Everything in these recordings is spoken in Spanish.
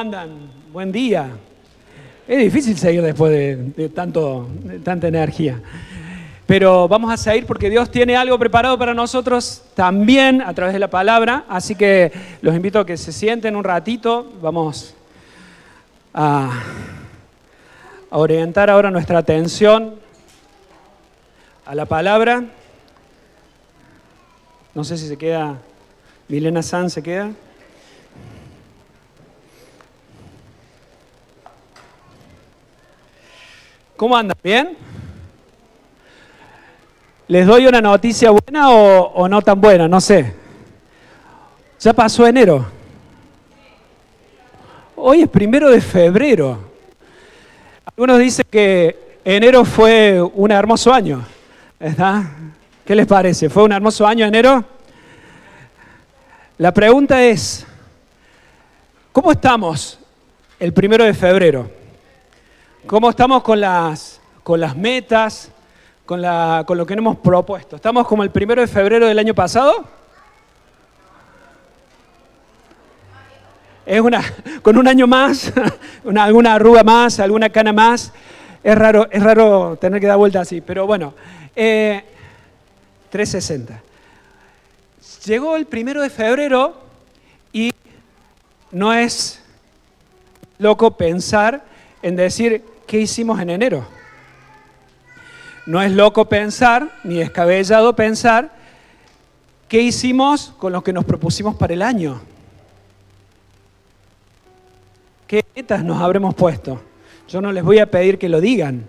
andan? Buen día. Es difícil seguir después de tanta energía. Pero vamos a seguir porque Dios tiene algo preparado para nosotros también a través de la palabra. Así que los invito a que se sienten un ratito. Vamos a orientar ahora nuestra atención a la palabra. No sé si se queda, Milena Sanz se queda. ¿Cómo andan? ¿Bien? ¿Les doy una noticia buena o no tan buena? No sé. Ya pasó enero. Hoy es 1 de febrero. Algunos dicen que enero fue un hermoso año. ¿Verdad? ¿Qué les parece? ¿Fue un hermoso año enero? La pregunta es, ¿cómo estamos el 1 de febrero? ¿Cómo estamos con las metas, con lo que nos hemos propuesto? ¿Estamos como el 1 de febrero del año pasado? Es con un año más, alguna arruga más, alguna cana más. Es raro tener que dar vuelta así, pero bueno. 360. Llegó el 1 de febrero y no es loco pensar en decir qué hicimos en enero. No es loco pensar, ni descabellado pensar, qué hicimos con lo que nos propusimos para el año. ¿Qué metas nos habremos puesto? Yo no les voy a pedir que lo digan,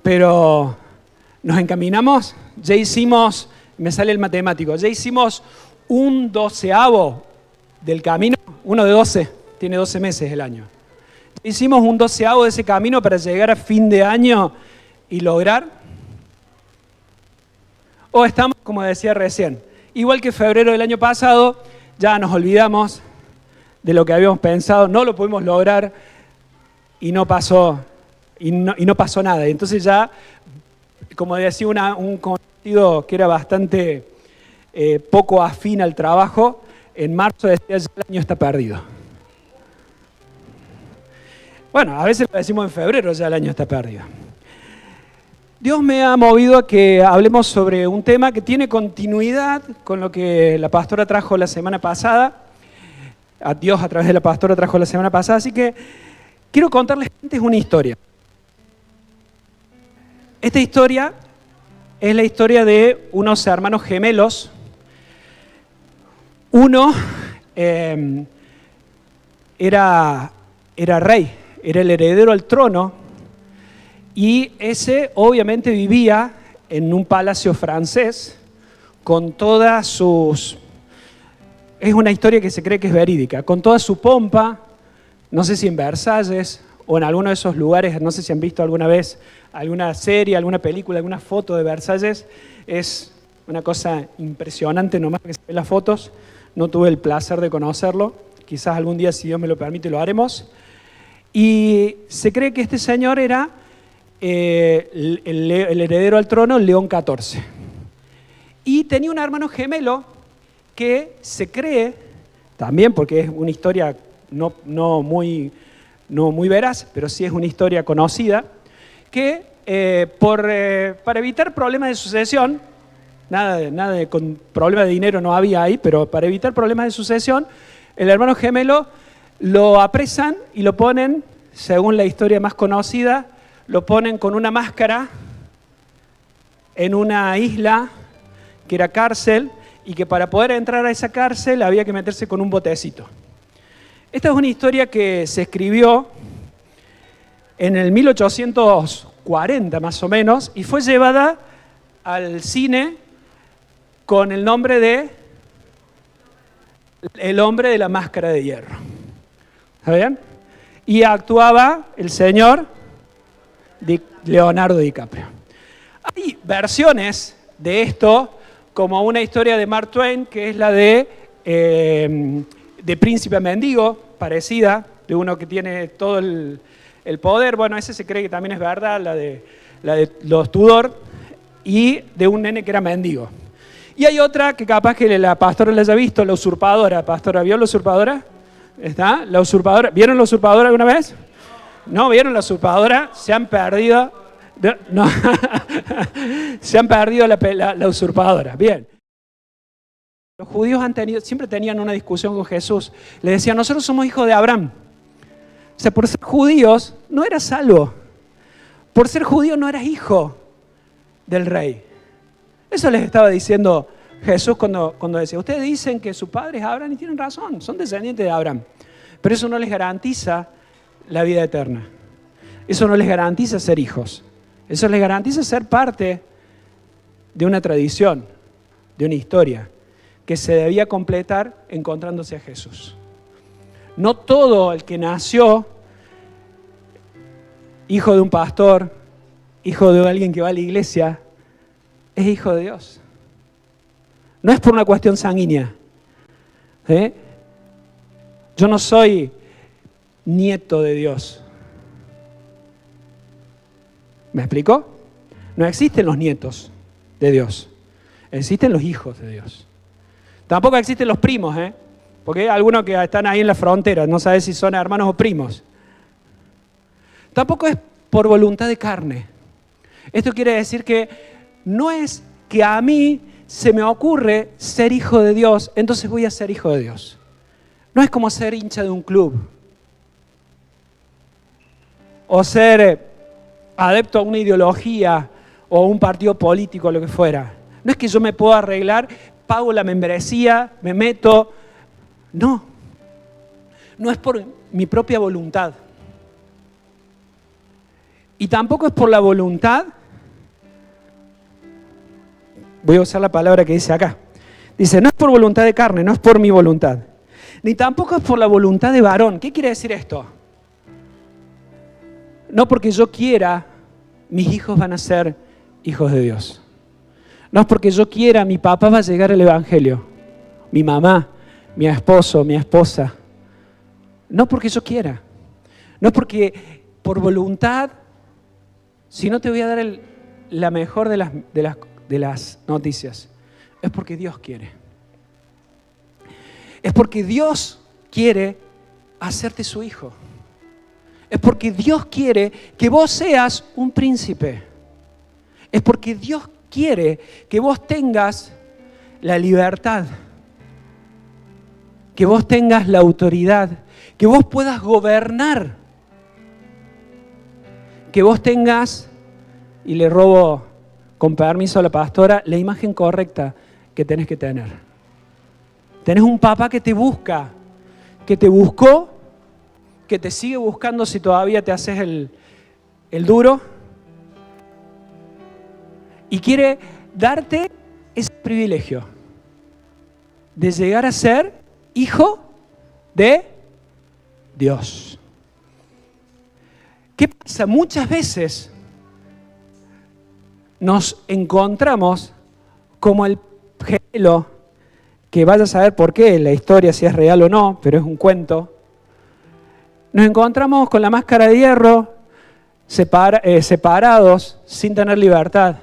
pero nos encaminamos, ya hicimos, me sale el matemático, ya hicimos un 12avo del camino, 1 de 12, tiene 12 meses el año. Hicimos un 12avo de ese camino para llegar a fin de año y lograr. O estamos, como decía recién, igual que febrero del año pasado, ya nos olvidamos de lo que habíamos pensado, no lo pudimos lograr y no pasó nada. Y entonces ya, como decía un conocido que era bastante poco afín al trabajo, en marzo decía ya el año está perdido. Bueno, a veces lo decimos en febrero, ya el año está perdido. Dios me ha movido a que hablemos sobre un tema que tiene continuidad con lo que la pastora trajo la semana pasada. A Dios a través de la pastora trajo la semana pasada, así que quiero contarles antes una historia. Esta historia es la historia de unos hermanos gemelos. Uno era rey, era el heredero al trono, y ese obviamente vivía en un palacio francés con todas sus... Es una historia que se cree que es verídica, con toda su pompa, no sé si en Versalles o en alguno de esos lugares, no sé si han visto alguna vez alguna serie, alguna película, alguna foto de Versalles, es una cosa impresionante, nomás que se ven las fotos, no tuve el placer de conocerlo, quizás algún día, si Dios me lo permite, lo haremos. Y se cree que este señor era el heredero al trono, León XIV. Y tenía un hermano gemelo que se cree, también porque es una historia no muy veraz, pero sí es una historia conocida, que para evitar problemas de sucesión, con problemas de dinero no había ahí, pero para evitar problemas de sucesión, el hermano gemelo lo apresan y lo ponen, según la historia más conocida, lo ponen con una máscara en una isla que era cárcel, y que para poder entrar a esa cárcel había que meterse con un botecito. Esta es una historia que se escribió en el 1840 más o menos y fue llevada al cine con el nombre de El hombre de la máscara de hierro. ¿Está bien? Y actuaba el señor Leonardo DiCaprio. Hay versiones de esto, como una historia de Mark Twain, que es la de Príncipe Mendigo, parecida, de uno que tiene todo el poder. Bueno, ese se cree que también es verdad, la de los Tudor, y de un nene que era mendigo. Y hay otra que capaz que la pastora la haya visto, La Usurpadora. ¿Pastora vio La Usurpadora? ¿Está? La usurpadora. ¿Vieron la usurpadora alguna vez? ¿No vieron la usurpadora? Se han perdido. No. Se han perdido la usurpadora. Bien. Los judíos siempre tenían una discusión con Jesús. Le decían, nosotros somos hijos de Abraham. O sea, por ser judíos no eras salvo. Por ser judío no eras hijo del rey. Eso les estaba diciendo Jesús cuando decía, ustedes dicen que su padre es Abraham y tienen razón, son descendientes de Abraham. Pero eso no les garantiza la vida eterna. Eso no les garantiza ser hijos. Eso les garantiza ser parte de una tradición, de una historia, que se debía completar encontrándose a Jesús. No todo el que nació hijo de un pastor, hijo de alguien que va a la iglesia, es hijo de Dios. No es por una cuestión sanguínea. Yo no soy nieto de Dios. ¿Me explicó? No existen los nietos de Dios. Existen los hijos de Dios. Tampoco existen los primos, porque hay algunos que están ahí en la frontera, no sabes si son hermanos o primos. Tampoco es por voluntad de carne. Esto quiere decir que no es que a mí se me ocurre ser hijo de Dios, entonces voy a ser hijo de Dios. No es como ser hincha de un club o ser adepto a una ideología o un partido político, lo que fuera. No es que yo me puedo arreglar, pago la membresía, me meto. No. No es por mi propia voluntad. Y tampoco es por la voluntad, voy a usar la palabra que dice acá. Dice, no es por voluntad de carne, no es por mi voluntad. Ni tampoco es por la voluntad de varón. ¿Qué quiere decir esto? No porque yo quiera, mis hijos van a ser hijos de Dios. No es porque yo quiera, mi papá va a llegar al Evangelio. Mi mamá, mi esposo, mi esposa. No porque yo quiera. No es porque por voluntad, si no te voy a dar la mejor de las noticias. Es porque Dios quiere. Es porque Dios quiere hacerte su hijo. Es porque Dios quiere que vos seas un príncipe. Es porque Dios quiere que vos tengas la libertad, que vos tengas la autoridad, que vos puedas gobernar, que vos tengas, y le robo con permiso a la pastora, la imagen correcta que tenés que tener. Tenés un papá que te busca, que te buscó, que te sigue buscando si todavía te haces el duro, y quiere darte ese privilegio de llegar a ser hijo de Dios. ¿Qué pasa? Muchas veces nos encontramos como el gemelo, que vaya a saber por qué, la historia si es real o no, pero es un cuento. Nos encontramos con la máscara de hierro, separados, sin tener libertad.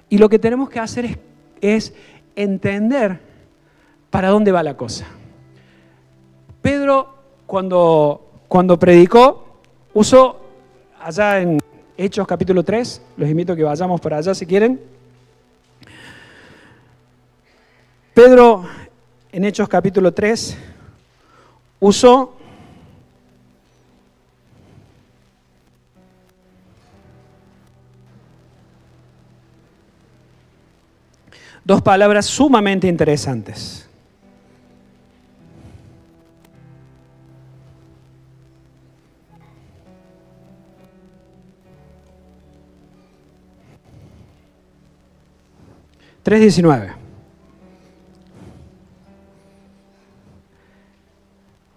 Y lo que tenemos que hacer es entender para dónde va la cosa. Pedro, cuando predicó, usó allá en Hechos capítulo 3, los invito a que vayamos para allá si quieren. Pedro, en Hechos capítulo 3, usó dos palabras sumamente interesantes. (3:19).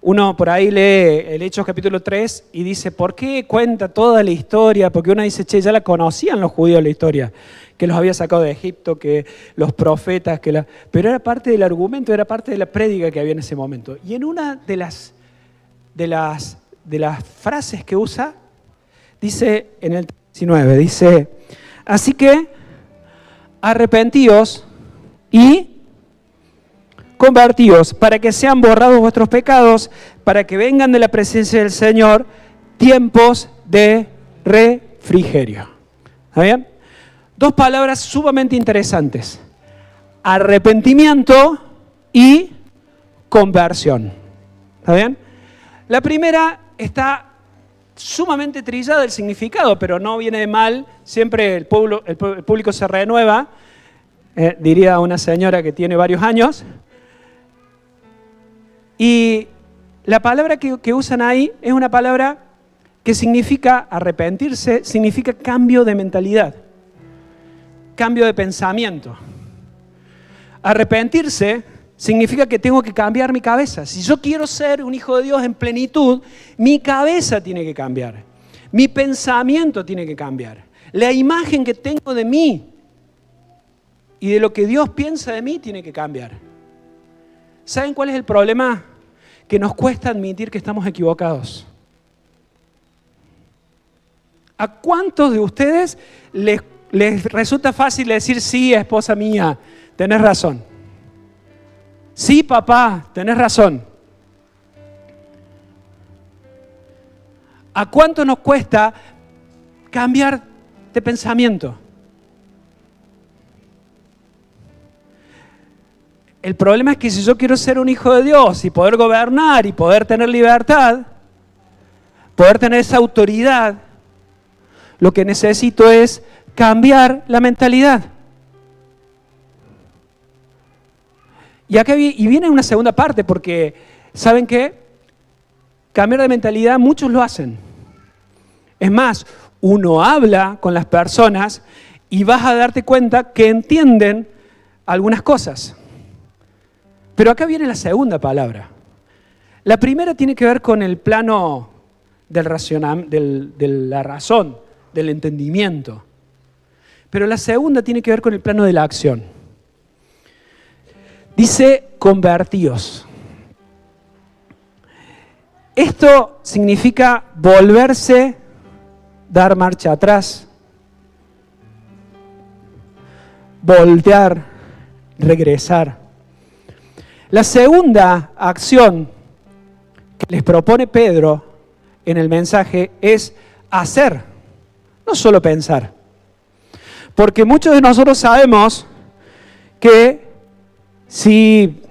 Uno por ahí lee el Hechos capítulo 3 y dice, ¿por qué cuenta toda la historia? Porque uno dice, che, ya la conocían los judíos la historia, que los había sacado de Egipto, que los profetas, pero era parte del argumento, era parte de la prédica que había en ese momento. Y en una de las frases que usa, dice en el 19, dice, así que arrepentíos y convertidos, para que sean borrados vuestros pecados, para que vengan de la presencia del Señor tiempos de refrigerio. ¿Está bien? Dos palabras sumamente interesantes: arrepentimiento y conversión. ¿Está bien? La primera está sumamente trillada el significado, pero no viene de mal. Siempre el público se renueva, diría una señora que tiene varios años. Y la palabra que usan ahí es una palabra que significa arrepentirse, significa cambio de mentalidad, cambio de pensamiento. Arrepentirse significa que tengo que cambiar mi cabeza. Si yo quiero ser un hijo de Dios en plenitud, mi cabeza tiene que cambiar. Mi pensamiento tiene que cambiar. La imagen que tengo de mí y de lo que Dios piensa de mí tiene que cambiar. ¿Saben cuál es el problema? Que nos cuesta admitir que estamos equivocados. ¿A cuántos de ustedes les resulta fácil decir: sí, esposa mía, tenés razón? Sí, papá, tenés razón. ¿A cuánto nos cuesta cambiar de pensamiento? El problema es que si yo quiero ser un hijo de Dios y poder gobernar y poder tener libertad, poder tener esa autoridad, lo que necesito es cambiar la mentalidad. Y acá viene una segunda parte, porque ¿saben qué? Cambiar de mentalidad muchos lo hacen. Es más, uno habla con las personas y vas a darte cuenta que entienden algunas cosas. Pero acá viene la segunda palabra. La primera tiene que ver con el plano de la razón, del entendimiento. Pero la segunda tiene que ver con el plano de la acción. Dice: convertíos. Esto significa volverse, dar marcha atrás, voltear, regresar. La segunda acción que les propone Pedro en el mensaje es hacer, no solo pensar. Porque muchos de nosotros sabemos que si,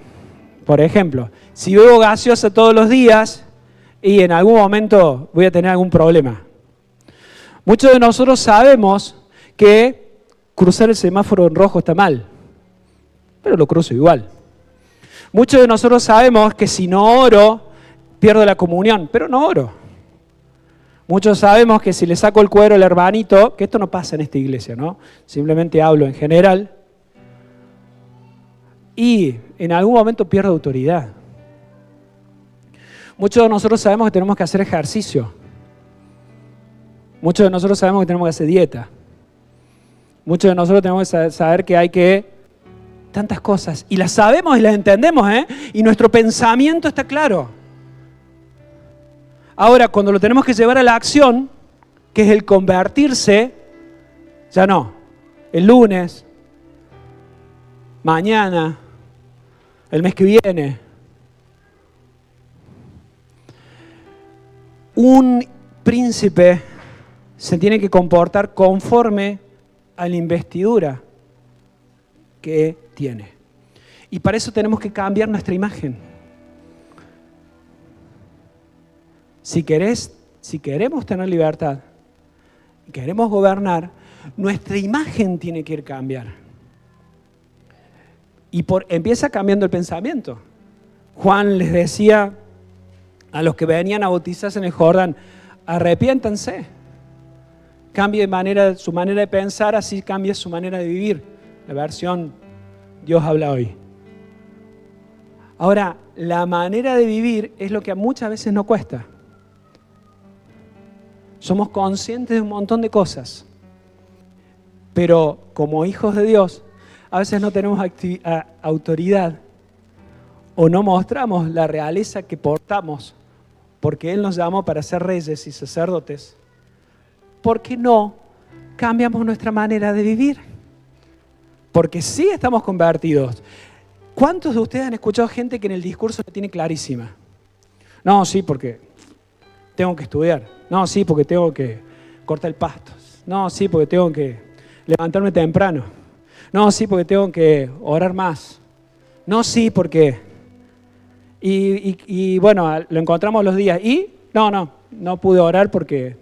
por ejemplo, si bebo gaseosa todos los días y en algún momento voy a tener algún problema. Muchos de nosotros sabemos que cruzar el semáforo en rojo está mal, pero lo cruzo igual. Muchos de nosotros sabemos que si no oro, pierdo la comunión, pero no oro. Muchos sabemos que si le saco el cuero al hermanito, que esto no pasa en esta iglesia, ¿no? Simplemente hablo en general, y en algún momento pierdo autoridad. Muchos de nosotros sabemos que tenemos que hacer ejercicio. Muchos de nosotros sabemos que tenemos que hacer dieta. Muchos de nosotros tenemos que saber que hay que... tantas cosas. Y las sabemos y las entendemos, ¿eh? Y nuestro pensamiento está claro. Ahora, cuando lo tenemos que llevar a la acción, que es el convertirse, ya no. El lunes, mañana, el mes que viene. Un príncipe se tiene que comportar conforme a la investidura que tiene. Y para eso tenemos que cambiar nuestra imagen. Si queremos tener libertad y queremos gobernar, nuestra imagen tiene que ir cambiar. Y empieza cambiando el pensamiento. Juan les decía a los que venían a bautizarse en el Jordán: arrepiéntanse. Cambie su manera de pensar, así cambie su manera de vivir. La versión Dios habla hoy. Ahora, la manera de vivir es lo que muchas veces nos cuesta. Somos conscientes de un montón de cosas, pero como hijos de Dios, a veces no tenemos autoridad o no mostramos la realeza que portamos, porque Él nos llamó para ser reyes y sacerdotes. ¿Por qué no cambiamos nuestra manera de vivir? Porque sí estamos convertidos. ¿Cuántos de ustedes han escuchado gente que en el discurso la tiene clarísima? No, sí, porque tengo que estudiar. No, sí, porque tengo que cortar el pasto. No, sí, porque tengo que levantarme temprano. No, sí, porque tengo que orar más. No, sí, porque... Y bueno, lo encontramos los días. Y no pude orar porque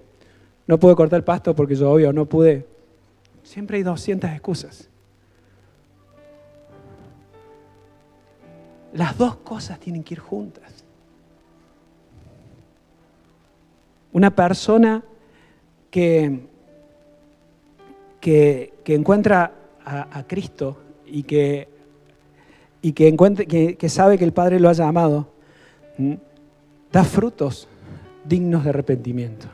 no pude cortar el pasto porque llovió, no pude. Siempre hay 200 excusas. Las dos cosas tienen que ir juntas. Una persona que encuentra a Cristo y que sabe que el Padre lo ha llamado, da frutos dignos de arrepentimiento.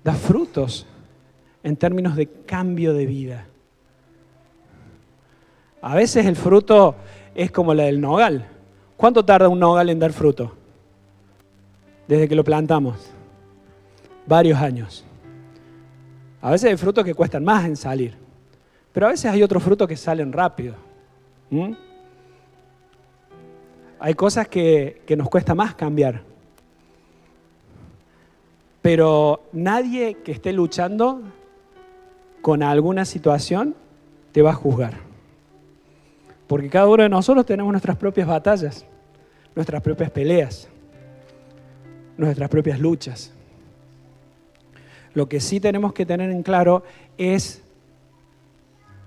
Da frutos en términos de cambio de vida. A veces el fruto es como la del nogal. ¿Cuánto tarda un nogal en dar fruto? Desde que lo plantamos. Varios años. A veces hay frutos que cuestan más en salir. Pero a veces hay otros frutos que salen rápido. Hay cosas que nos cuesta más cambiar. Pero nadie que esté luchando con alguna situación te va a juzgar. Porque cada uno de nosotros tenemos nuestras propias batallas, nuestras propias peleas, nuestras propias luchas. Lo que sí tenemos que tener en claro es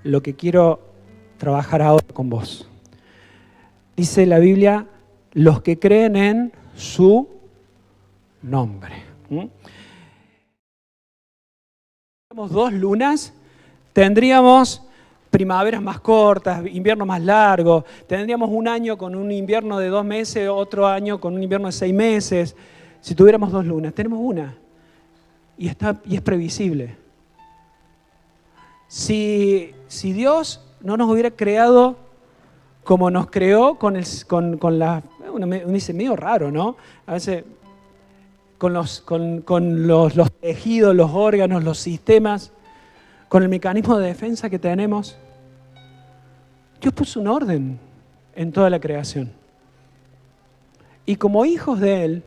lo que quiero trabajar ahora con vos. Dice la Biblia, los que creen en su nombre. Tendríamos 2 lunas, tendríamos primaveras más cortas, inviernos más largos, tendríamos un año con un invierno de 2 meses, otro año con un invierno de 6 meses. Si tuviéramos 2 lunas, tenemos una. Y es previsible. Si Dios no nos hubiera creado como nos creó con la... Uno dice medio raro, ¿no? A veces con los tejidos, los órganos, los sistemas, con el mecanismo de defensa que tenemos. Dios puso un orden en toda la creación. Y como hijos de Él,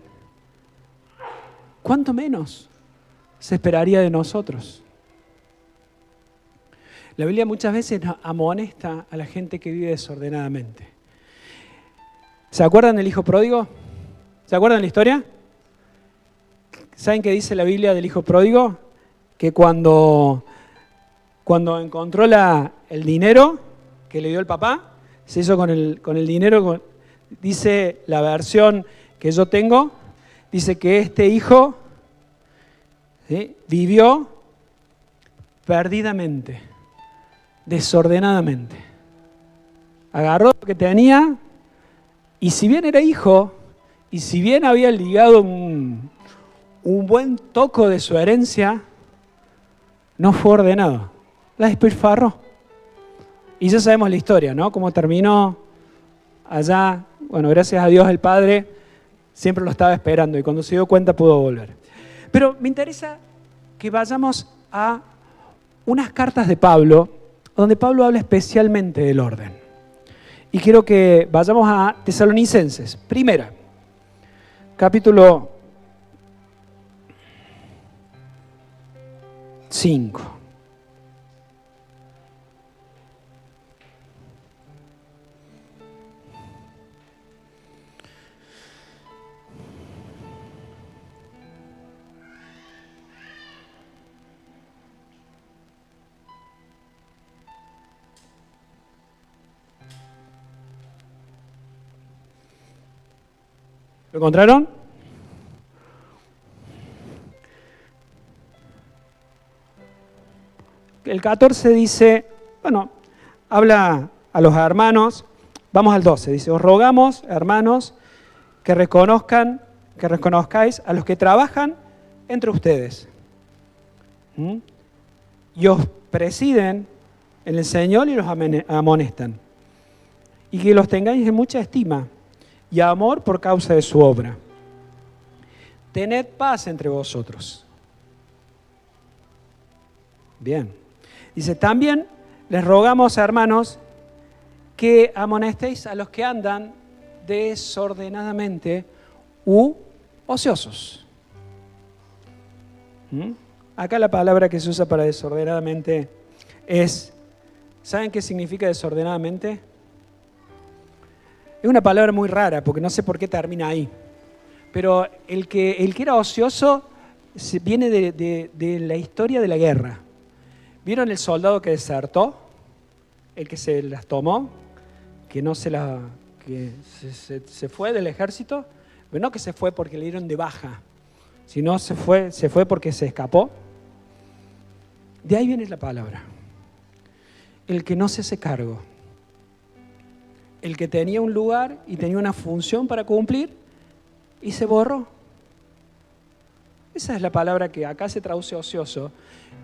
¿cuánto menos se esperaría de nosotros? La Biblia muchas veces amonesta a la gente que vive desordenadamente. ¿Se acuerdan del hijo pródigo? ¿Se acuerdan la historia? ¿Saben qué dice la Biblia del hijo pródigo? Que cuando encontró el dinero que le dio el papá, se hizo con el dinero, dice la versión que yo tengo, dice que este hijo, ¿sí?, vivió perdidamente, desordenadamente. Agarró lo que tenía y si bien era hijo y si bien había ligado un buen toco de su herencia, no fue ordenado. La despilfarró. Y ya sabemos la historia, ¿no? Cómo terminó allá. Bueno, gracias a Dios el Padre siempre lo estaba esperando y cuando se dio cuenta pudo volver. Pero me interesa que vayamos a unas cartas de Pablo, donde Pablo habla especialmente del orden. Y quiero que vayamos a Tesalonicenses, primera, capítulo 5. ¿Lo encontraron? El 14 dice, bueno, habla a los hermanos, vamos al 12, dice, os rogamos, hermanos, que reconozcáis a los que trabajan entre ustedes y os presiden en el Señor y los amonestan, y que los tengáis en mucha estima y amor por causa de su obra. Tened paz entre vosotros. Bien. Dice, también les rogamos, hermanos, que amonestéis a los que andan desordenadamente u ociosos. Acá la palabra que se usa para desordenadamente es, ¿saben qué significa desordenadamente? Es una palabra muy rara porque no sé por qué termina ahí. Pero el que era ocioso viene de la historia de la guerra. ¿Vieron el soldado que desertó? El que se las tomó, que se fue del ejército. Pero no que se fue porque le dieron de baja, sino se fue porque se escapó. De ahí viene la palabra. El que no se hace cargo. El que tenía un lugar y tenía una función para cumplir y se borró. Esa es la palabra que acá se traduce ocioso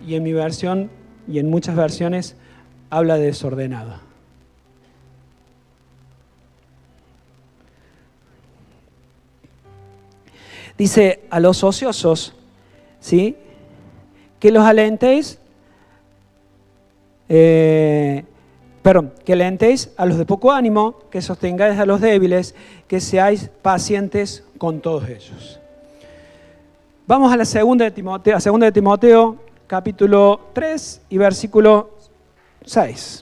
y en mi versión y en muchas versiones habla de desordenado. Dice a los ociosos, ¿sí?, que los alentéis, que alentéis a los de poco ánimo, que sostengáis a los débiles, que seáis pacientes con todos ellos. Vamos a la segunda de Timoteo, capítulo 3 y versículo 6.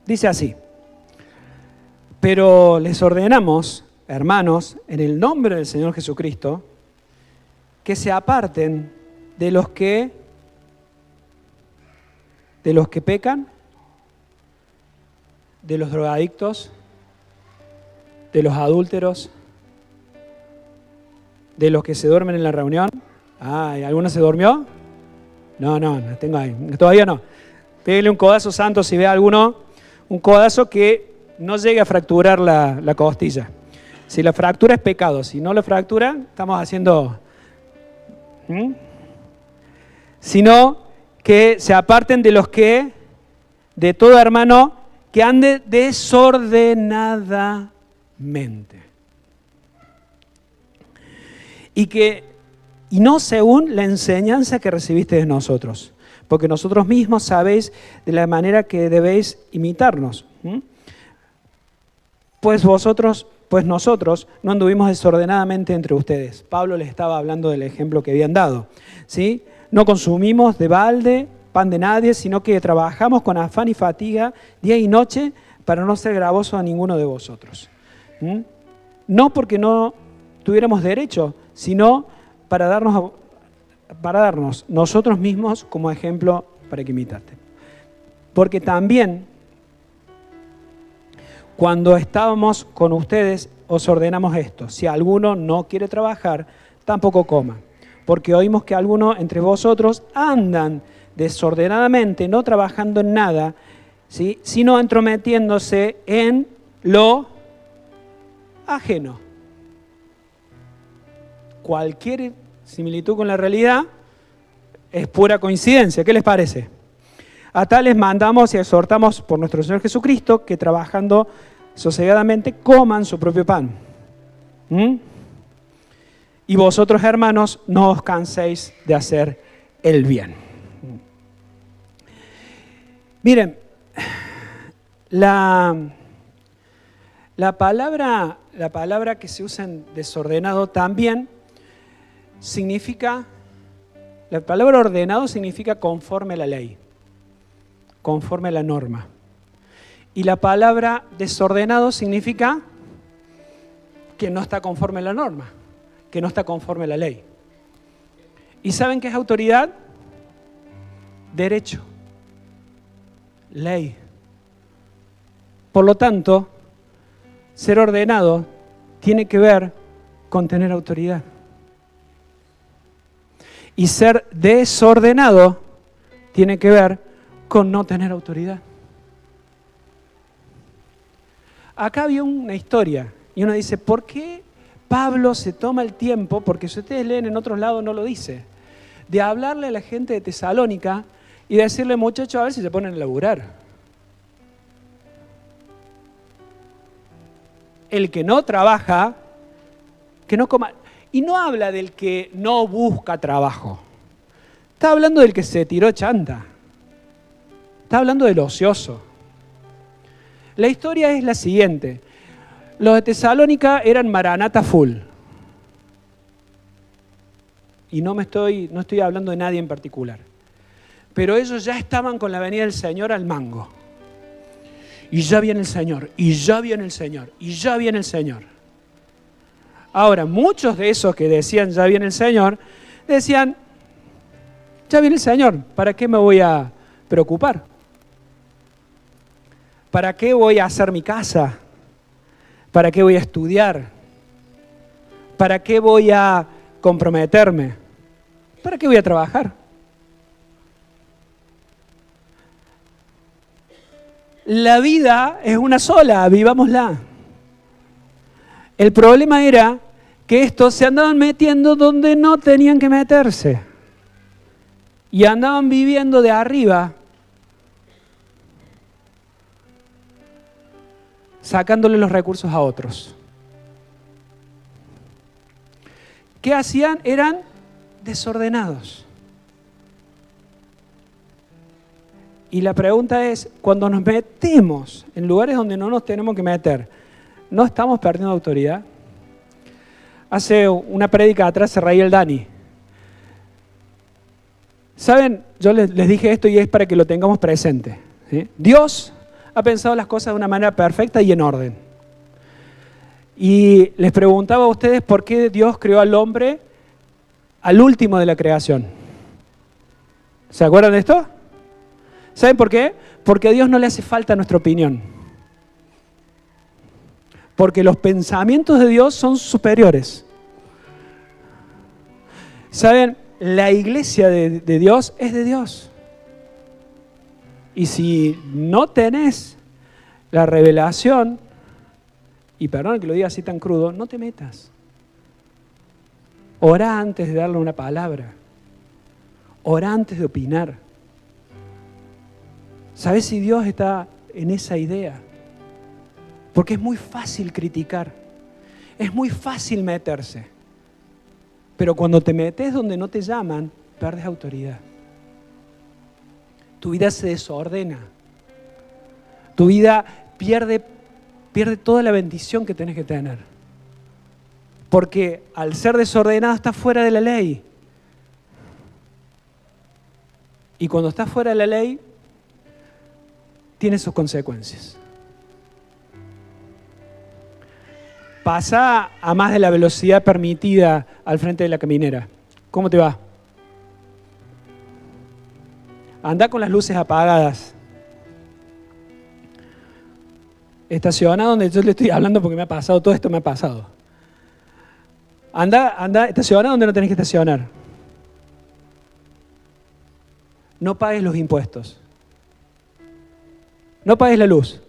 Dice así: pero les ordenamos, hermanos, en el nombre del Señor Jesucristo, que se aparten de los que pecan, de los drogadictos, de los adúlteros, de los que se duermen en la reunión. ¿Alguno se durmió? No, tengo ahí. Todavía no. Pégale un codazo santo si ve a alguno. Un codazo que no llegue a fracturar la costilla. Si la fractura es pecado, si no la fractura, estamos haciendo... Sino que se aparten de todo hermano que ande desordenadamente. Y no según la enseñanza que recibiste de nosotros. Porque nosotros mismos sabéis de la manera que debéis imitarnos. Pues nosotros no anduvimos desordenadamente entre ustedes. Pablo les estaba hablando del ejemplo que habían dado, ¿sí? No consumimos de balde pan de nadie, sino que trabajamos con afán y fatiga día y noche para no ser gravosos a ninguno de vosotros. No porque no tuviéramos derecho, sino para darnos nosotros mismos como ejemplo para que imitaste. Porque también cuando estábamos con ustedes os ordenamos esto: si alguno no quiere trabajar, tampoco coma. Porque oímos que algunos entre vosotros andan desordenadamente, no trabajando en nada, ¿sí?, sino entrometiéndose en lo ajeno. Cualquier similitud con la realidad es pura coincidencia. ¿Qué les parece? A tales mandamos y exhortamos por nuestro Señor Jesucristo que trabajando sosegadamente coman su propio pan. Y vosotros, hermanos, no os canséis de hacer el bien. Miren, la palabra que se usa en desordenado también significa, la palabra ordenado significa conforme a la ley, conforme a la norma. Y la palabra desordenado significa que no está conforme a la norma, que no está conforme a la ley. ¿Y saben qué es autoridad? Derecho, ley. Por lo tanto, ser ordenado tiene que ver con tener autoridad. Y ser desordenado tiene que ver con no tener autoridad. Acá había una historia y uno dice, ¿por qué Pablo se toma el tiempo, porque si ustedes leen en otros lados no lo dice, de hablarle a la gente de Tesalónica y decirle, muchachos, a ver si se ponen a laburar? el que no trabaja, que no coma. Y no habla del que no busca trabajo. Está hablando del que se tiró chanta. Está hablando del ocioso. La historia es la siguiente. Los de Tesalónica eran Maranata full. Y no estoy hablando de nadie en particular. Pero ellos ya estaban con la venida del Señor al mango. Y ya viene el Señor, y ya viene el Señor, y ya viene el Señor. Ahora, muchos de esos que decían ya viene el Señor, decían, ya viene el Señor, ¿para qué me voy a preocupar? ¿Para qué voy a hacer mi casa? ¿Para qué voy a estudiar? ¿Para qué voy a comprometerme? ¿Para qué voy a trabajar? La vida es una sola, vivámosla. El problema era que estos se andaban metiendo donde no tenían que meterse. Y andaban viviendo de arriba, sacándole los recursos a otros. ¿Qué hacían? Eran desordenados. Y la pregunta es, cuando nos metemos en lugares donde no nos tenemos que meter, ¿no estamos perdiendo autoridad? Hace una prédica atrás se reía el Dani. ¿Saben? Yo les dije esto y es para que lo tengamos presente, ¿sí? Dios ha pensado las cosas de una manera perfecta y en orden. Y les preguntaba a ustedes por qué Dios creó al hombre al último de la creación. ¿Se acuerdan de esto? ¿Saben por qué? Porque a Dios no le hace falta nuestra opinión. Porque los pensamientos de Dios son superiores. ¿Saben? La iglesia de Dios es de Dios. Y si no tenés la revelación, y perdón que lo diga así tan crudo, no te metas. Orá antes de darle una palabra. Orá antes de opinar. ¿Sabes si Dios está en esa idea? Porque es muy fácil criticar. Es muy fácil meterse. Pero cuando te metes donde no te llaman, pierdes autoridad. Tu vida se desordena. Tu vida pierde toda la bendición que tenés que tener. Porque al ser desordenado estás fuera de la ley. Y cuando estás fuera de la ley, tiene sus consecuencias. Pasa a más de la velocidad permitida al frente de la caminera. ¿Cómo te va? Anda con las luces apagadas. Estaciona donde yo le estoy hablando porque me ha pasado, todo esto me ha pasado. Anda, estaciona donde no tenés que estacionar. No pagues los impuestos. No pagues la luz.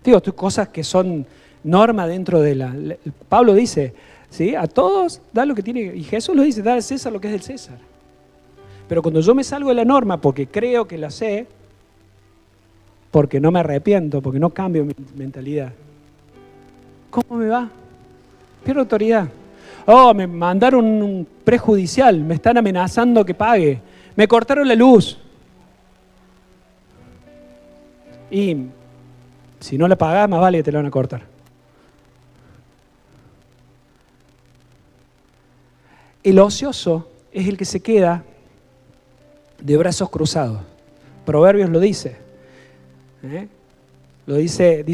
Digo, cosas que son norma dentro de Pablo dice, ¿sí? A todos da lo que tiene, y Jesús lo dice, da al César lo que es del César. Pero cuando yo me salgo de la norma porque creo que la sé, porque no me arrepiento, porque no cambio mi mentalidad, ¿cómo me va? Pierdo autoridad. Oh, me mandaron un prejudicial, me están amenazando que pague, me cortaron la luz. Y si no la pagás, más vale que te la van a cortar. El ocioso es el que se queda de brazos cruzados. Proverbios lo dice. Lo dice,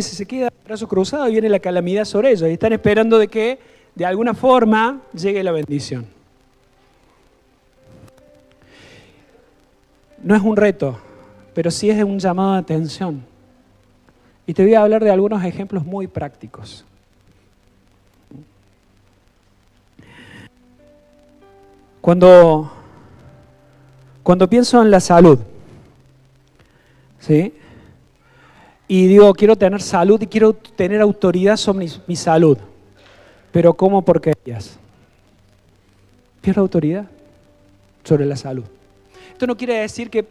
se queda de brazos cruzados y viene la calamidad sobre ellos. Y están esperando de que de alguna forma llegue la bendición. No es un reto, pero sí es un llamado de atención. Y te voy a hablar de algunos ejemplos muy prácticos. Cuando pienso en la salud, ¿sí? Y digo, quiero tener salud y quiero tener autoridad sobre mi salud, pero ¿cómo porquerías? Pierdo autoridad sobre la salud. Esto no quiere decir que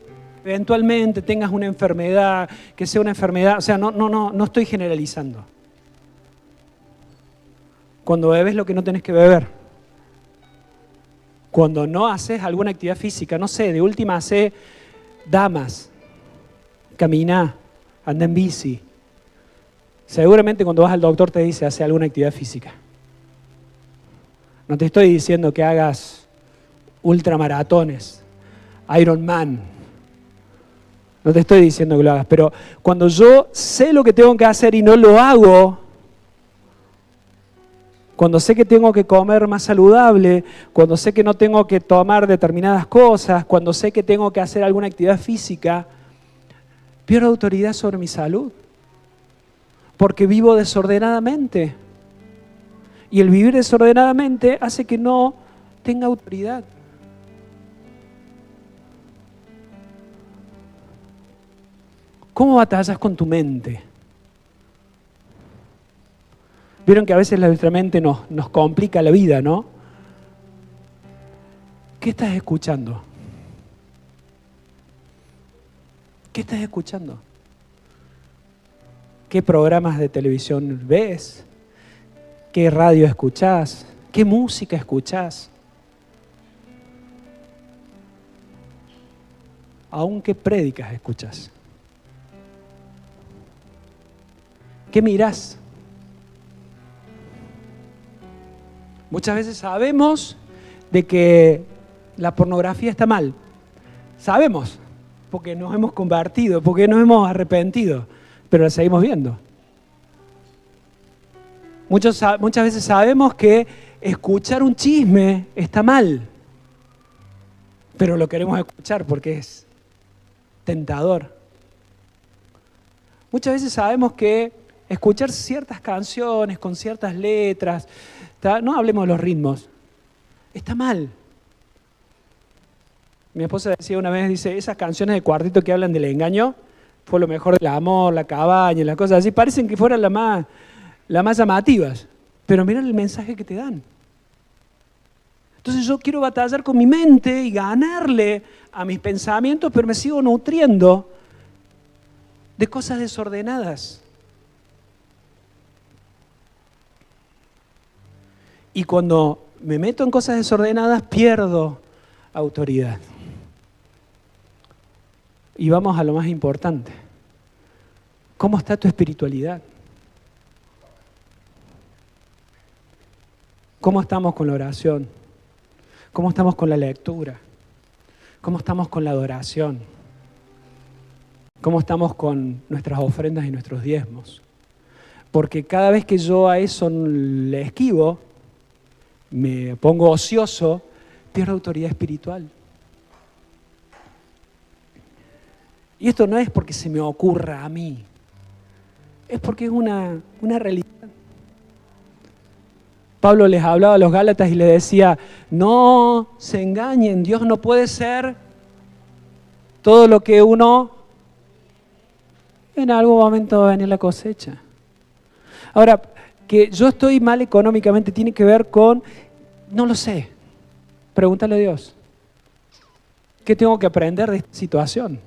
eventualmente tengas una enfermedad, que sea una enfermedad, o sea, no estoy generalizando. Cuando bebes lo que no tenés que beber. Cuando no haces alguna actividad física, no sé, de última hace damas, caminá, anda en bici. Seguramente cuando vas al doctor te dice, hace alguna actividad física. No te estoy diciendo que hagas ultramaratones, Ironman. No te estoy diciendo que lo hagas, pero cuando yo sé lo que tengo que hacer y no lo hago, cuando sé que tengo que comer más saludable, cuando sé que no tengo que tomar determinadas cosas, cuando sé que tengo que hacer alguna actividad física, pierdo autoridad sobre mi salud. Porque vivo desordenadamente. Y el vivir desordenadamente hace que no tenga autoridad. ¿Cómo batallas con tu mente? Vieron que a veces nuestra mente nos complica la vida, ¿no? ¿Qué estás escuchando? ¿Qué estás escuchando? ¿Qué programas de televisión ves? ¿Qué radio escuchás? ¿Qué música escuchás? ¿Aún qué prédicas escuchás? ¿Qué mirás? Muchas veces sabemos de que la pornografía está mal. Sabemos, porque nos hemos convertido, porque nos hemos arrepentido, pero la seguimos viendo. Muchas veces sabemos que escuchar un chisme está mal, pero lo queremos escuchar porque es tentador. Muchas veces sabemos que escuchar ciertas canciones con ciertas letras, no hablemos de los ritmos, está mal. Mi esposa decía una vez, dice, esas canciones de cuartito que hablan del engaño, fue lo mejor del amor, la cabaña, las cosas así, parecen que fueran las más llamativas, pero mira el mensaje que te dan. Entonces yo quiero batallar con mi mente y ganarle a mis pensamientos, pero me sigo nutriendo de cosas desordenadas. Y cuando me meto en cosas desordenadas, pierdo autoridad. Y vamos a lo más importante. ¿Cómo está tu espiritualidad? ¿Cómo estamos con la oración? ¿Cómo estamos con la lectura? ¿Cómo estamos con la adoración? ¿Cómo estamos con nuestras ofrendas y nuestros diezmos? Porque cada vez que yo a eso le esquivo, me pongo ocioso, pierdo autoridad espiritual. Y esto no es porque se me ocurra a mí, es porque es una realidad. Pablo les hablaba a los Gálatas y les decía, no se engañen, Dios no puede ser todo lo que uno, en algún momento va a venir la cosecha. Ahora, que yo estoy mal económicamente tiene que ver con, no lo sé, pregúntale a Dios. ¿Qué tengo que aprender de esta situación?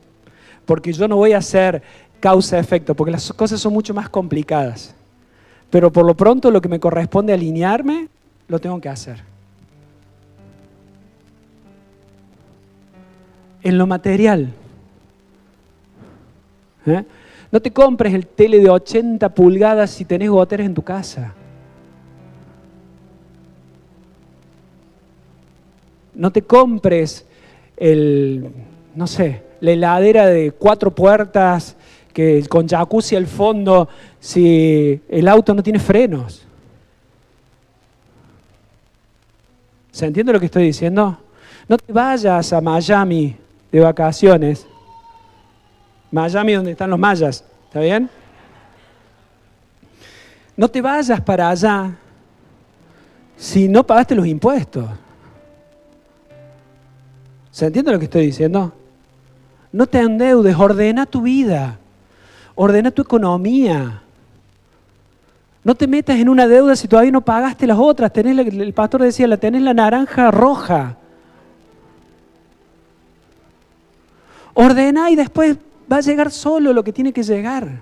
Porque yo no voy a hacer causa-efecto, porque las cosas son mucho más complicadas. Pero por lo pronto lo que me corresponde alinearme, lo tengo que hacer. En lo material. No te compres el tele de 80 pulgadas si tenés goteras en tu casa. No te compres la heladera de 4 puertas con jacuzzi al fondo si el auto no tiene frenos. ¿Se entiende lo que estoy diciendo? No te vayas a Miami de vacaciones. Miami donde están los mayas, ¿está bien? No te vayas para allá si no pagaste los impuestos. ¿Se entiende lo que estoy diciendo? No te endeudes, ordena tu vida, ordena tu economía. No te metas en una deuda si todavía no pagaste las otras. El pastor decía, tenés la naranja roja. Ordená y después va a llegar solo lo que tiene que llegar.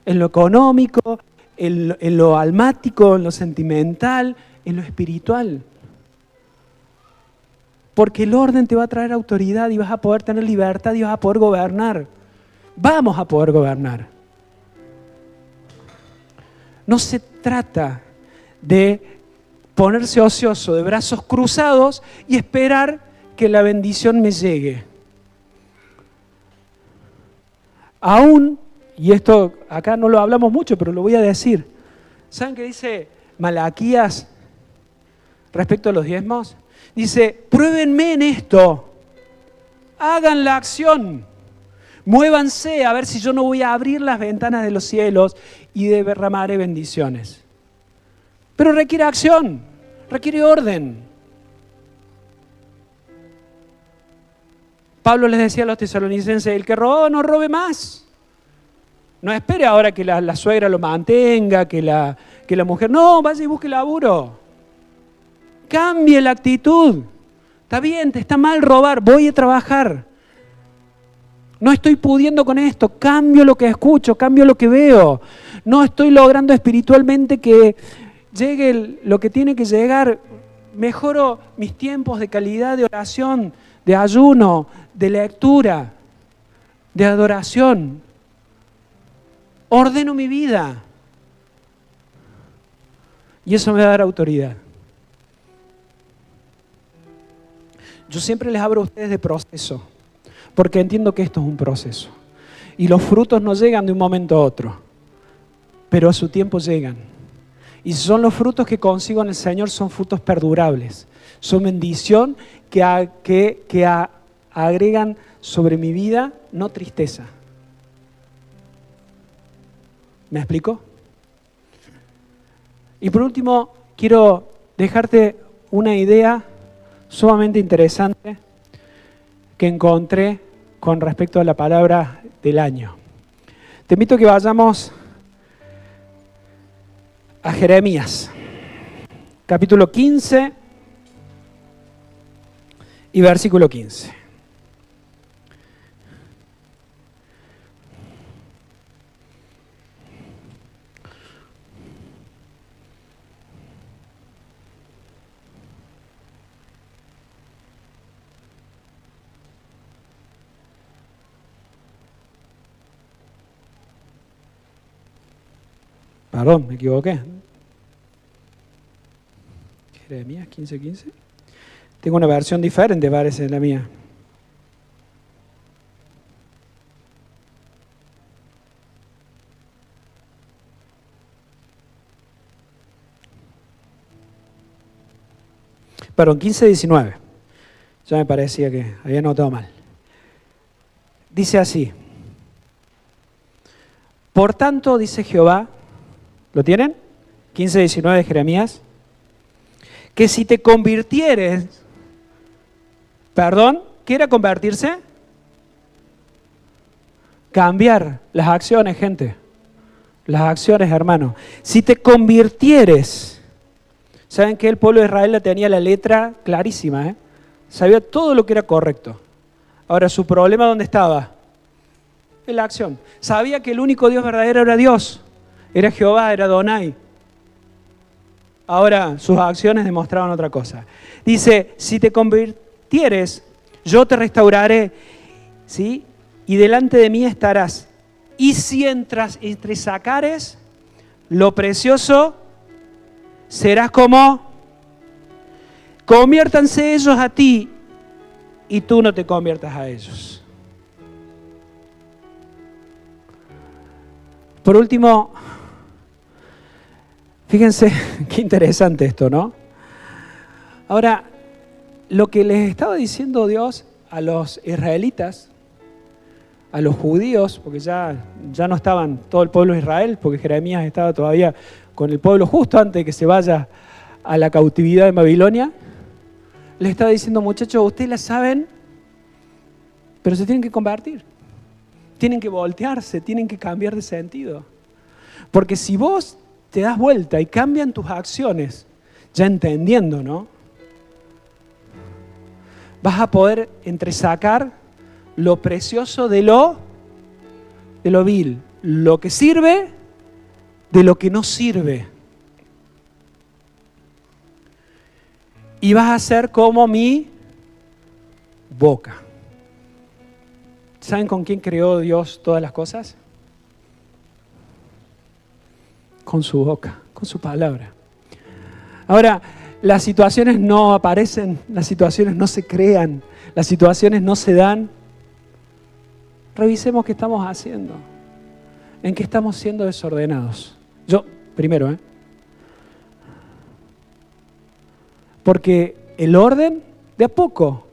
En lo económico, en lo almático, en lo sentimental, en lo espiritual. Porque el orden te va a traer autoridad y vas a poder tener libertad y vas a poder gobernar. Vamos a poder gobernar. No se trata de ponerse ocioso de brazos cruzados y esperar que la bendición me llegue. Aún, y esto acá no lo hablamos mucho, pero lo voy a decir. ¿Saben qué dice Malaquías respecto a los diezmos? Dice, pruébenme en esto, hagan la acción, muévanse a ver si yo no voy a abrir las ventanas de los cielos y derramaré bendiciones. Pero requiere acción, requiere orden. Pablo les decía a los tesalonicenses, el que roba no robe más. No espere ahora que la suegra lo mantenga, que la mujer... No, vaya y busque laburo. Cambie la actitud. Está bien, te está mal robar, voy a trabajar. No estoy pudiendo con esto, cambio lo que escucho, cambio lo que veo. No estoy logrando espiritualmente que llegue lo que tiene que llegar. Mejoro mis tiempos de calidad de oración, de ayuno, de lectura, de adoración. Ordeno mi vida. Y eso me va a dar autoridad. Yo siempre les hablo a ustedes de proceso, porque entiendo que esto es un proceso. Y los frutos no llegan de un momento a otro, pero a su tiempo llegan. Y si son los frutos que consigo en el Señor, son frutos perdurables. Son bendición que agregan sobre mi vida, no tristeza. ¿Me explico? Y por último, quiero dejarte una idea sumamente interesante que encontré con respecto a la palabra del año. Te invito a que vayamos a Jeremías, capítulo 15 y versículo 15. Perdón, me equivoqué. Jeremías 15:15. Tengo una versión diferente, parece, de la mía. Perdón, 15:19. Ya me parecía que había notado mal. Dice así. Por tanto, dice Jehová, ¿lo tienen? 15:19 de Jeremías. Que si te convirtieres, perdón, ¿qué era convertirse? Cambiar las acciones, gente. Las acciones, hermano. Si te convirtieres, ¿saben que el pueblo de Israel tenía la letra clarísima? Sabía todo lo que era correcto. Ahora, ¿su problema dónde estaba? En la acción. Sabía que el único Dios verdadero era Dios. Era Jehová, era Adonai. Ahora sus acciones demostraban otra cosa. Dice, si te convirtieres, yo te restauraré, ¿sí? Y delante de mí estarás. Y si entresacares lo precioso, serás como, conviértanse ellos a ti y tú no te conviertas a ellos. Por último, fíjense qué interesante esto, ¿no? Ahora, lo que les estaba diciendo Dios a los israelitas, a los judíos, porque ya no estaban todo el pueblo de Israel, porque Jeremías estaba todavía con el pueblo justo antes de que se vaya a la cautividad de Babilonia, les estaba diciendo, muchachos, ustedes la saben, pero se tienen que convertir. Tienen que voltearse, tienen que cambiar de sentido. Porque si vos te das vuelta y cambian tus acciones, ya entendiendo, ¿no? Vas a poder entresacar lo precioso de lo vil, lo que sirve de lo que no sirve. Y vas a ser como mi boca. ¿Saben con quién creó Dios todas las cosas? Con su boca, con su palabra. Ahora, las situaciones no aparecen, las situaciones no se crean, las situaciones no se dan. Revisemos qué estamos haciendo, en qué estamos siendo desordenados. Yo, primero, porque el orden de a poco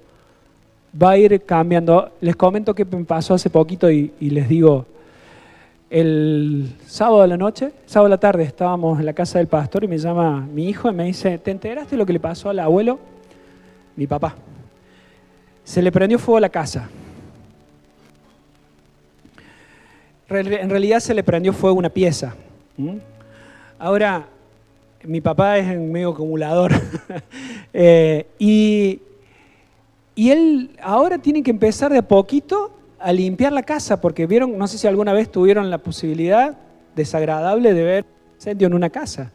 va a ir cambiando. Les comento que me pasó hace poquito y les digo, el sábado de la noche, sábado de la tarde, estábamos en la casa del pastor y me llama mi hijo y me dice, ¿te enteraste de lo que le pasó al abuelo? Mi papá. Se le prendió fuego a la casa. En realidad se le prendió fuego a una pieza. Ahora, mi papá es medio acumulador y él ahora tiene que empezar de a poquito a limpiar la casa, porque vieron, no sé si alguna vez tuvieron la posibilidad desagradable de ver incendio en una casa.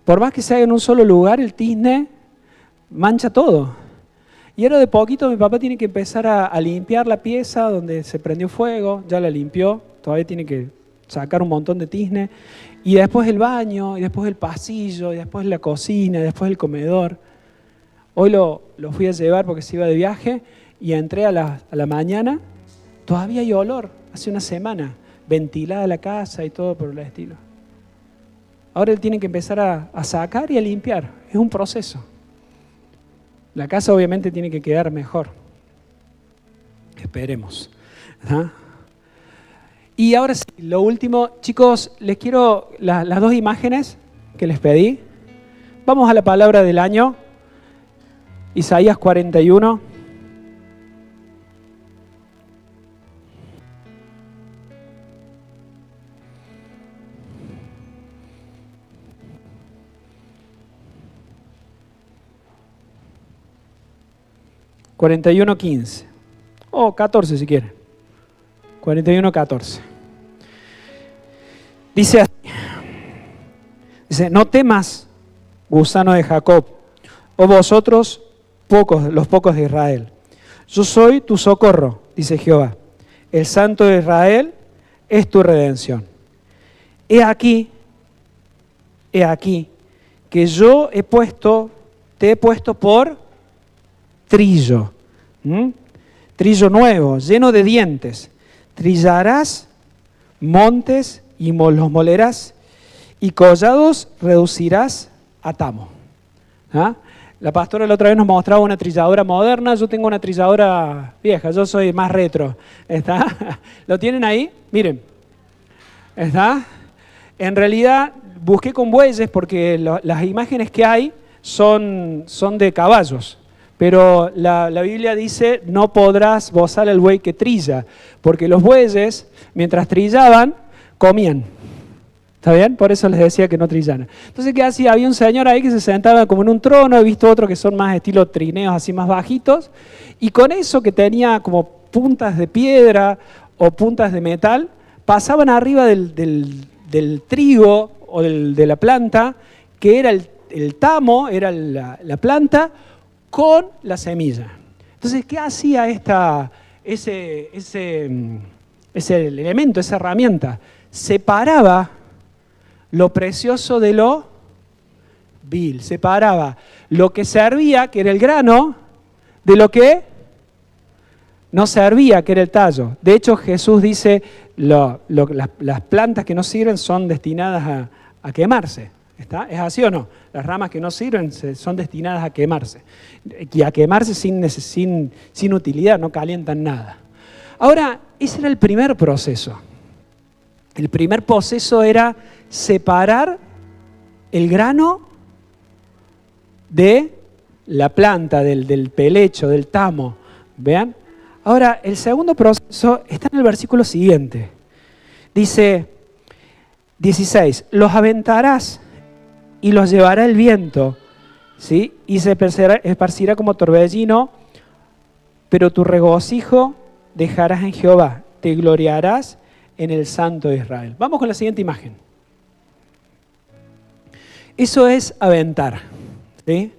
Por más que se haga en un solo lugar, el tizne mancha todo. Y ahora de poquito mi papá tiene que empezar a limpiar la pieza donde se prendió fuego, ya la limpió, todavía tiene que sacar un montón de tizne, y después el baño, y después el pasillo, y después la cocina, y después el comedor. Hoy lo fui a llevar porque se iba de viaje, y entré a la mañana, todavía hay olor, hace una semana, ventilada la casa y todo por el estilo. Ahora él tiene que empezar a sacar y a limpiar, es un proceso. La casa obviamente tiene que quedar mejor. Esperemos. ¿Ah? Y ahora sí, lo último, chicos, les quiero las dos imágenes que les pedí. Vamos a la palabra del año, Isaías 41. (41:15) o 14 si quieren. 41:14. Dice así. Dice, no temas, gusano de Jacob, o vosotros los pocos de Israel. Yo soy tu socorro, dice Jehová. El Santo de Israel es tu redención. He aquí, que yo te he puesto por trillo. Trillo nuevo, lleno de dientes. Trillarás montes y los molerás, y collados reducirás a tamo. ¿Ah? La pastora la otra vez nos mostraba una trilladora moderna, yo tengo una trilladora vieja, yo soy más retro. ¿Está? ¿Lo tienen ahí? Miren. ¿Está? En realidad busqué con bueyes porque las imágenes que hay son de caballos. Pero la Biblia dice, no podrás bozar el buey que trilla, porque los bueyes, mientras trillaban, comían. ¿Está bien? Por eso les decía que no trillaran. Entonces, ¿qué hacía? Había un señor ahí que se sentaba como en un trono, he visto otros que son más estilo trineos, así más bajitos, y con eso que tenía como puntas de piedra o puntas de metal, pasaban arriba del trigo o de la planta, que era el tamo, era la planta, con la semilla. Entonces, ¿qué hacía ese elemento, esa herramienta? Separaba lo precioso de lo vil. Separaba lo que servía, que era el grano, de lo que no servía, que era el tallo. De hecho, Jesús dice, las plantas que no sirven son destinadas a quemarse. ¿Está? ¿Es así o no? Las ramas que no sirven son destinadas a quemarse. Y a quemarse sin utilidad, no calientan nada. Ahora, ese era el primer proceso. El primer proceso era separar el grano de la planta, del pelecho, del tamo. ¿Vean? Ahora, el segundo proceso está en el versículo siguiente. Dice 16, los aventarás y los llevará el viento, ¿sí? Y se esparcirá como torbellino, pero tu regocijo dejarás en Jehová, te gloriarás en el Santo de Israel. Vamos con la siguiente imagen. Eso es aventar, ¿sí?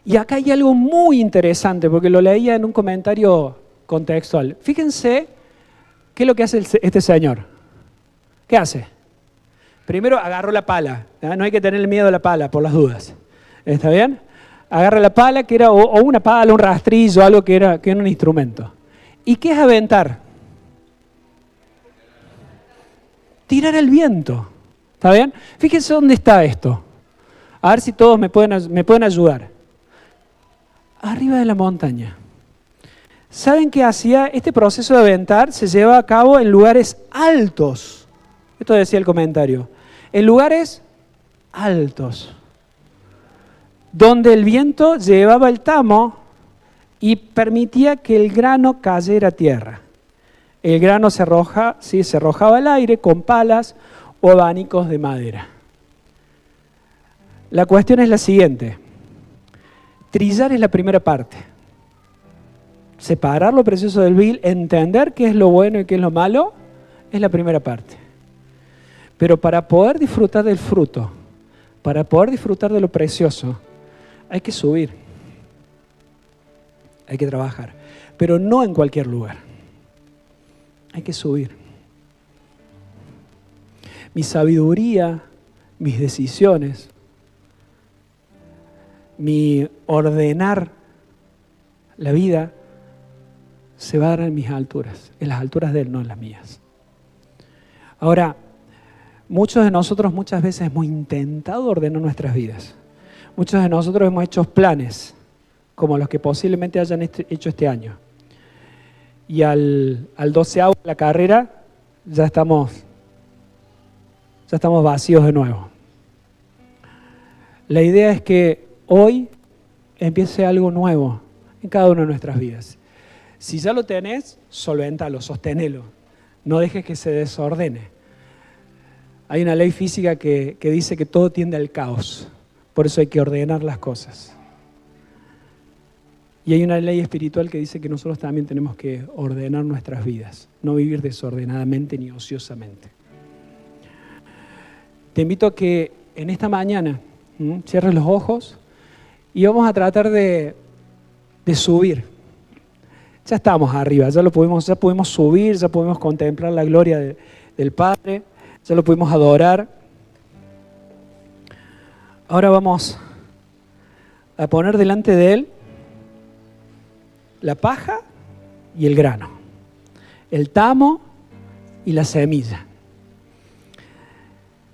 Y acá hay algo muy interesante, porque lo leía en un comentario contextual. Fíjense qué es lo que hace este señor. ¿Qué hace? Primero agarró la pala. No hay que tener miedo a la pala, por las dudas. ¿Está bien? Agarra la pala, que era o una pala, un rastrillo, algo que era un instrumento. ¿Y qué es aventar? Tirar al viento. ¿Está bien? Fíjense dónde está esto. A ver si todos me pueden ayudar. Arriba de la montaña. ¿Saben qué hacía? Este proceso de aventar se lleva a cabo en lugares altos. Esto decía el comentario. En lugares altos. Donde el viento llevaba el tamo y permitía que el grano cayera a tierra. El grano se arrojaba al aire con palas o abanicos de madera. La cuestión es la siguiente. Trillar es la primera parte. Separar lo precioso del vil, entender qué es lo bueno y qué es lo malo, es la primera parte. Pero para poder disfrutar del fruto, para poder disfrutar de lo precioso, hay que subir. Hay que trabajar. Pero no en cualquier lugar. Hay que subir. Mi sabiduría, mis decisiones, mi ordenar la vida se va a dar en mis alturas, en las alturas de Él, no en las mías. Ahora, muchos de nosotros muchas veces hemos intentado ordenar nuestras vidas. Muchos de nosotros hemos hecho planes, como los que posiblemente hayan hecho este año. Y al 12avo de la carrera ya estamos vacíos de nuevo. La idea es que hoy empiece algo nuevo en cada una de nuestras vidas. Si ya lo tenés, solvéntalo, sostenelo. No dejes que se desordene. Hay una ley física que dice que todo tiende al caos. Por eso hay que ordenar las cosas. Y hay una ley espiritual que dice que nosotros también tenemos que ordenar nuestras vidas. No vivir desordenadamente ni ociosamente. Te invito a que en esta mañana cierres los ojos y vamos a tratar de subir. Ya estamos arriba, ya pudimos subir, ya pudimos contemplar la gloria del Padre, ya lo pudimos adorar. Ahora vamos a poner delante de Él la paja y el grano, el tamo y la semilla.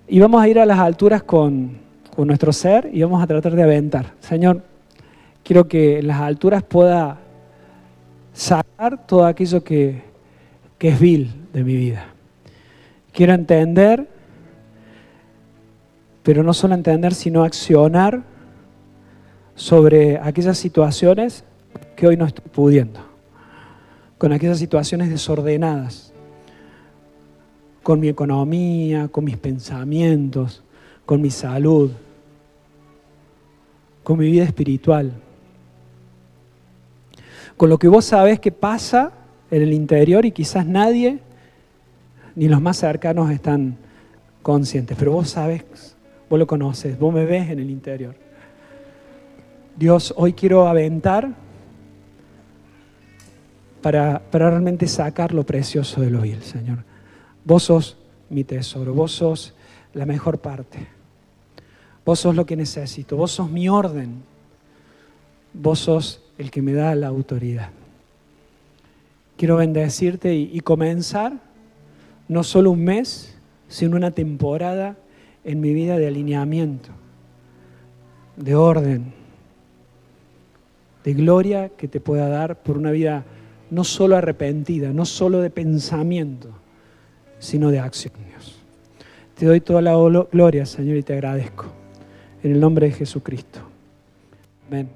Y vamos a ir a las alturas con nuestro ser y vamos a tratar de aventar. Señor, quiero que en las alturas pueda sacar todo aquello que es vil de mi vida. Quiero entender, pero no solo entender, sino accionar sobre aquellas situaciones que hoy no estoy pudiendo, con aquellas situaciones desordenadas, con mi economía, con mis pensamientos, con mi salud, con mi vida espiritual, con lo que vos sabés que pasa en el interior y quizás nadie, ni los más cercanos están conscientes, pero vos sabés, vos lo conoces, vos me ves en el interior. Dios, hoy quiero aventar para realmente sacar lo precioso de lo vil, Señor. Vos sos mi tesoro, vos sos la mejor parte. Vos sos lo que necesito, vos sos mi orden. Vos sos el que me da la autoridad. Quiero bendecirte y comenzar no solo un mes, sino una temporada en mi vida de alineamiento, de orden, de gloria que te pueda dar por una vida no solo arrepentida, no solo de pensamiento, sino de acción, Dios. Te doy toda la gloria, Señor, y te agradezco. En el nombre de Jesucristo. Amén.